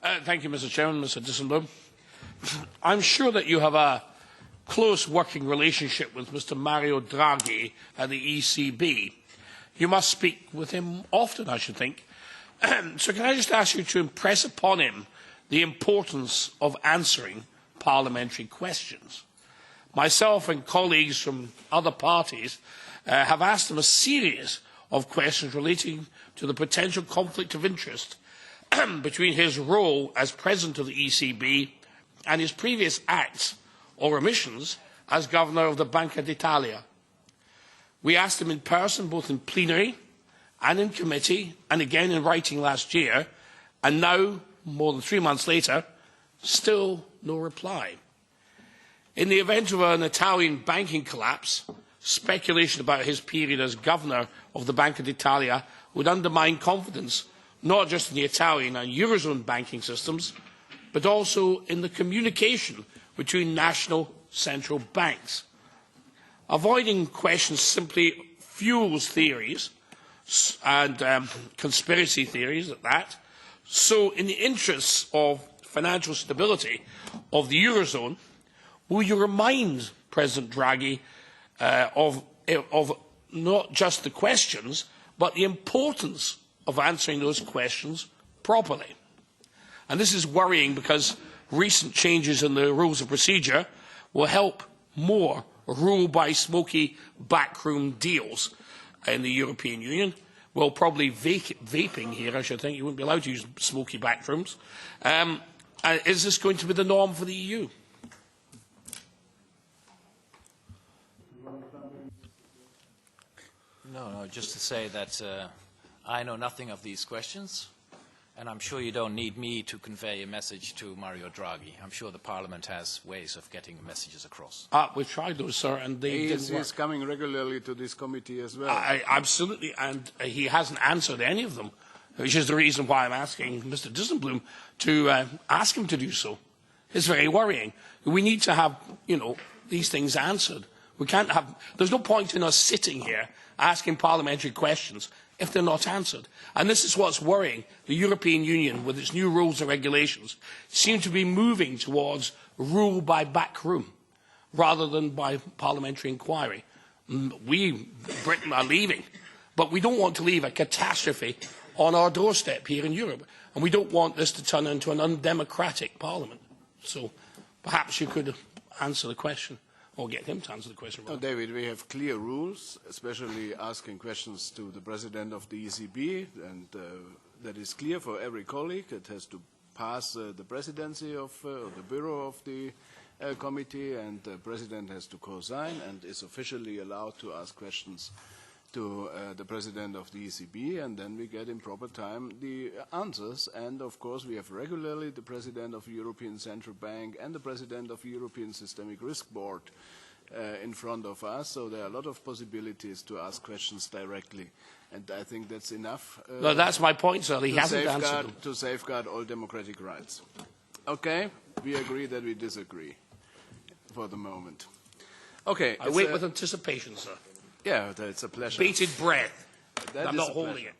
Thank you, Mr. Chairman, Mr. Dijsselbloem. I'm sure that you have a close working relationship with Mr. Mario Draghi at the ECB. You must speak with him often, I should think. So can I just ask you to impress upon him the importance of answering parliamentary questions? Myself and colleagues from other parties have asked him a series of questions relating to the potential conflict of interest between his role as President of the ECB and his previous acts or omissions as Governor of the Banca d'Italia. We asked him in person, both in plenary and in committee, and again in writing last year, and now, more than 3 months later, still no reply. In the event of an Italian banking collapse, speculation about his period as Governor of the Banca d'Italia would undermine confidence not just in the Italian and Eurozone banking systems, but also in the communication between national central banks. Avoiding questions simply fuels theories, and conspiracy theories at that. So in the interests of financial stability of the Eurozone, will you remind President Draghi of not just the questions, but the importance of answering those questions properly? And this is worrying because recent changes in the rules of procedure will help more rule-by-smoky backroom deals in the European Union. Well, probably vaping here, I should think. You wouldn't be allowed to use smoky backrooms. Is this going to be the norm for the EU? No, just to say that I know nothing of these questions, and I'm sure you don't need me to convey a message to Mario Draghi. I'm sure the Parliament has ways of getting messages across. We've tried those, sir, and they didn't work. He's coming regularly to this committee as well. Absolutely, and he hasn't answered any of them, which is the reason why I'm asking Mr. Dijsselbloem to ask him to do so. It's very worrying. We need to have, these things answered. We can't have. There's no point in us sitting here asking parliamentary questions if they're not answered. And this is what's worrying. The European Union, with its new rules and regulations, seem to be moving towards rule by backroom rather than by parliamentary inquiry. We, Britain, are leaving, but we don't want to leave a catastrophe on our doorstep here in Europe. And we don't want this to turn into an undemocratic parliament. So perhaps you could answer the question. Or get him to answer the question. No, David, we have clear rules, especially asking questions to the President of the ECB, and that is clear for every colleague. It has to pass the presidency of the Bureau of the committee, and the President has to co-sign and is officially allowed to ask questions to the President of the ECB, and then we get in proper time the answers. And of course we have regularly the President of the European Central Bank and the President of the European Systemic Risk Board in front of us, so there are a lot of possibilities to ask questions directly. And I think that's enough. No, that's my point, sir. He hasn't answered them. To safeguard all democratic rights. Okay, we agree that we disagree for the moment. Okay. I wait with anticipation, sir. Yeah, it's a pleasure. Bated breath. I'm not holding it.